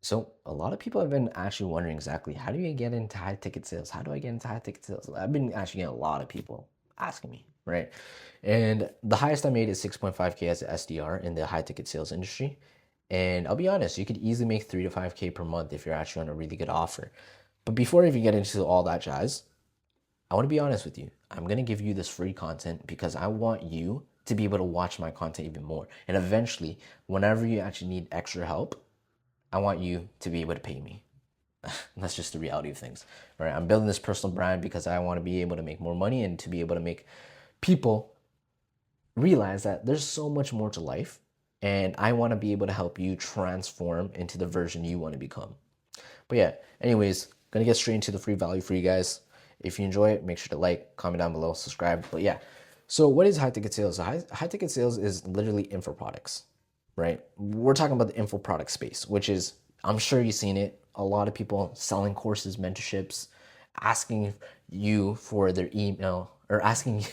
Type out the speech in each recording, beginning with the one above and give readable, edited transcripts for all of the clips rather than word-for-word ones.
So a lot of people have been actually wondering exactly how do you get into high ticket sales? How do I get into high ticket sales? I've been actually getting a lot of people asking me, right? And the highest I made is 6.5K as an SDR in the high ticket sales industry. And I'll be honest, you could easily make 3 to 5K per month if you're actually on a really good offer. But before I even get into all that jazz, I want to be honest with you. I'm going to give you this free content because I want you to be able to watch my content even more. And eventually, whenever you actually need extra help, I want you to be able to pay me. That's just the reality of things, right? I'm building this personal brand because I want to be able to make more money and to be able to make people realize that there's so much more to life. And I want to be able to help you transform into the version you want to become. But yeah, anyways, gonna get straight into the free value for you guys. If you enjoy it, make sure to like, comment down below, subscribe. But yeah, so what is high ticket sales? High ticket sales is literally info products, right? We're talking about the info product space, which is, I'm sure you've seen it. A lot of people selling courses, mentorships, asking you for their email or asking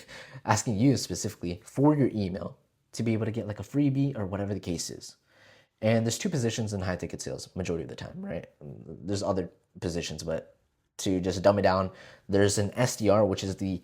you specifically for your email to be able to get like a freebie or whatever the case is. And there's two positions in high ticket sales majority of the time, right? There's other positions, but to just dumb it down, there's an SDR, which is the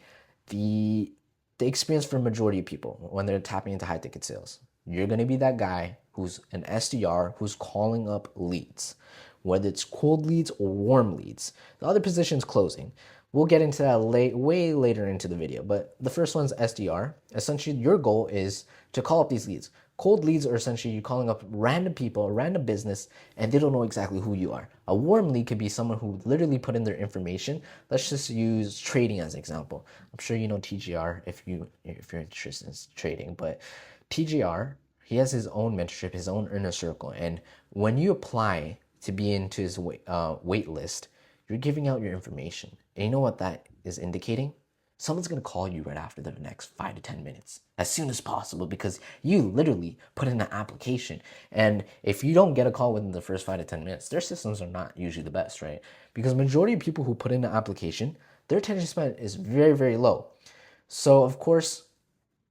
the experience for majority of people when they're tapping into high ticket sales. You're gonna be that guy who's an SDR who's calling up leads, whether it's cold leads or warm leads. The other position's closing. We'll get into that way later into the video, but the first one's SDR. Essentially, your goal is to call up these leads. Cold leads are essentially you calling up random people, a random business, and they don't know exactly who you are. A warm lead could be someone who literally put in their information. Let's just use trading as an example. I'm sure you know TGR if you're interested in trading, but TGR, he has his own mentorship, his own inner circle, and when you apply to be into his wait list, you're giving out your information. And you know what that is indicating? Someone's gonna call you right after the next 5 to 10 minutes, as soon as possible, because you literally put in an application. And if you don't get a call within the first 5 to 10 minutes, their systems are not usually the best, right? Because majority of people who put in an application, their attention span is very, very low. So of course,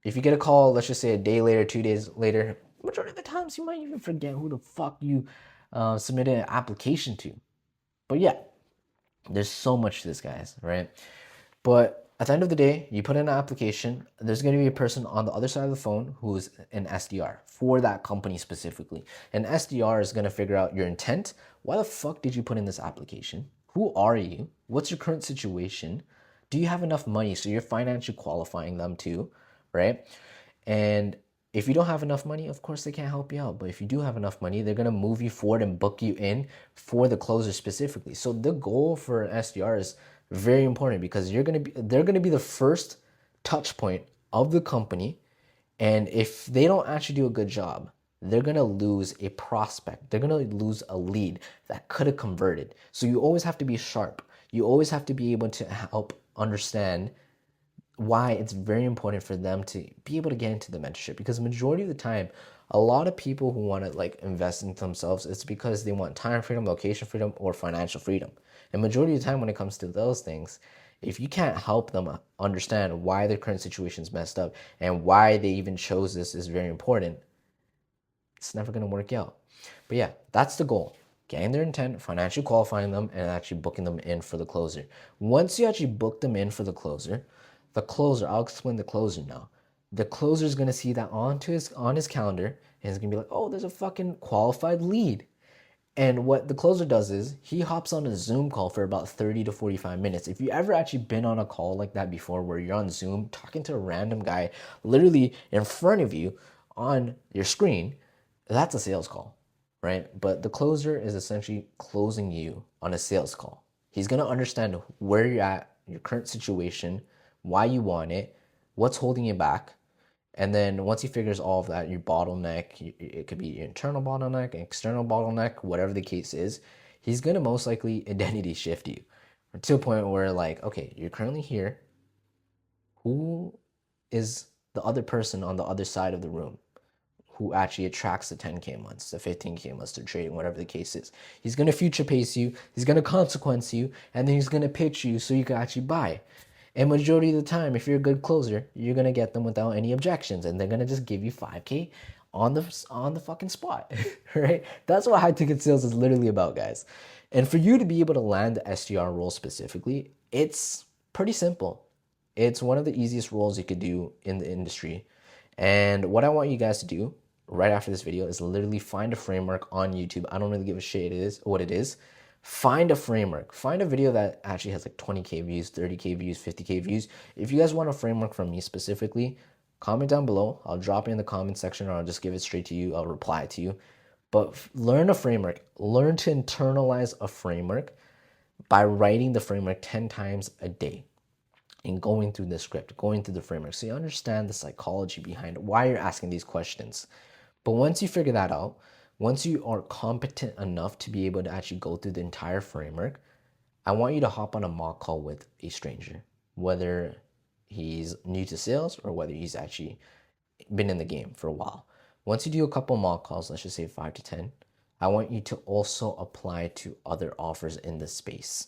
if you get a call, let's just say a day later, 2 days later, majority of the times you might even forget who the fuck you submitted an application to. But yeah, there's so much to this, guys, right? But at the end of the day, you put in an application, there's going to be a person on the other side of the phone who's an SDR for that company specifically. An SDR is going to figure out your intent. Why the fuck did you put in this application? Who are you? What's your current situation? Do you have enough money so you're financially qualifying them too, right? And if you don't have enough money, of course they can't help you out. But if you do have enough money, they're gonna move you forward and book you in for the closer specifically. So the goal for an SDR is very important because they're gonna be the first touch point of the company. And if they don't actually do a good job, they're gonna lose a prospect. They're gonna lose a lead that could have converted. So you always have to be sharp. You always have to be able to help understand why it's very important for them to be able to get into the mentorship, because majority of the time a lot of people who want to like invest in themselves, it's because they want time freedom, location freedom, or financial freedom. And majority of the time when it comes to those things, if you can't help them understand why their current situation is messed up and why they even chose this is very important, it's never going to work out. But yeah, that's the goal: getting their intent, financially qualifying them, and actually booking them in for the closer. Once you actually book them in for the closer, I'll explain the closer now. The closer is gonna see that on his calendar, and he's gonna be like, "Oh, there's a fucking qualified lead." And what the closer does is he hops on a Zoom call for about 30 to 45 minutes. If you ever actually been on a call like that before, where you're on Zoom talking to a random guy literally in front of you on your screen, that's a sales call, right? But the closer is essentially closing you on a sales call. He's gonna understand where you're at, your current situation, why you want it, what's holding you back. And then once he figures all of that, your bottleneck, it could be your internal bottleneck, external bottleneck, whatever the case is, he's going to most likely identity shift you to a point where, like, okay, you're currently here. Who is the other person on the other side of the room who actually attracts the 10K months, the 15K months to trading, whatever the case is? He's going to future pace you, he's going to consequence you, and then he's going to pitch you so you can actually buy. And majority of the time, if you're a good closer, you're gonna get them without any objections, and they're gonna just give you 5K on the fucking spot, right? That's what high ticket sales is literally about, guys. And for you to be able to land the SDR role specifically, it's pretty simple. It's one of the easiest roles you could do in the industry. And what I want you guys to do right after this video is literally find a framework on YouTube. I don't really give a shit what it is. Find a framework. Find a video that actually has like 20K views, 30K views, 50K views. If you guys want a framework from me specifically, comment down below. I'll drop it in the comment section, or I'll just give it straight to you. I'll reply to you. But learn a framework. Learn to internalize a framework by writing the framework 10 times a day and going through the script, going through the framework. So you understand the psychology behind why you're asking these questions. But once you figure that out, once you are competent enough to be able to actually go through the entire framework, I want you to hop on a mock call with a stranger, whether he's new to sales or whether he's actually been in the game for a while. Once you do a couple mock calls, let's just say 5 to 10, I want you to also apply to other offers in the space.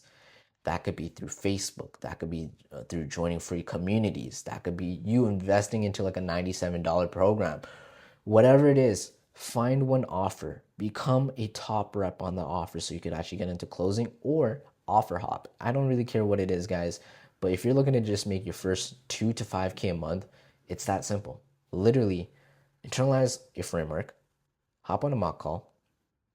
That could be through Facebook. That could be through joining free communities. That could be you investing into like a $97 program. Whatever it is, find one offer. Become a top rep on the offer so you could actually get into closing, or offer hop. I don't really care what it is, guys. But if you're looking to just make your first 2 to 5K a month, it's that simple. Literally, internalize your framework, hop on a mock call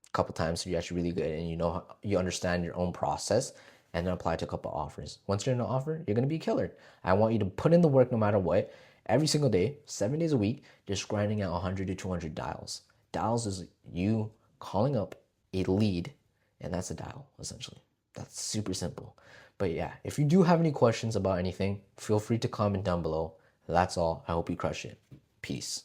a couple times so you're actually really good and you understand your own process, and then apply to a couple offers. Once you're in an offer, you're gonna be a killer. I want you to put in the work no matter what, every single day, 7 days a week, just grinding out 100 to 200 dials. Dials is you calling up a lead, and that's a dial, essentially. That's super simple. But yeah, if you do have any questions about anything, feel free to comment down below. That's all. I hope you crush it. Peace.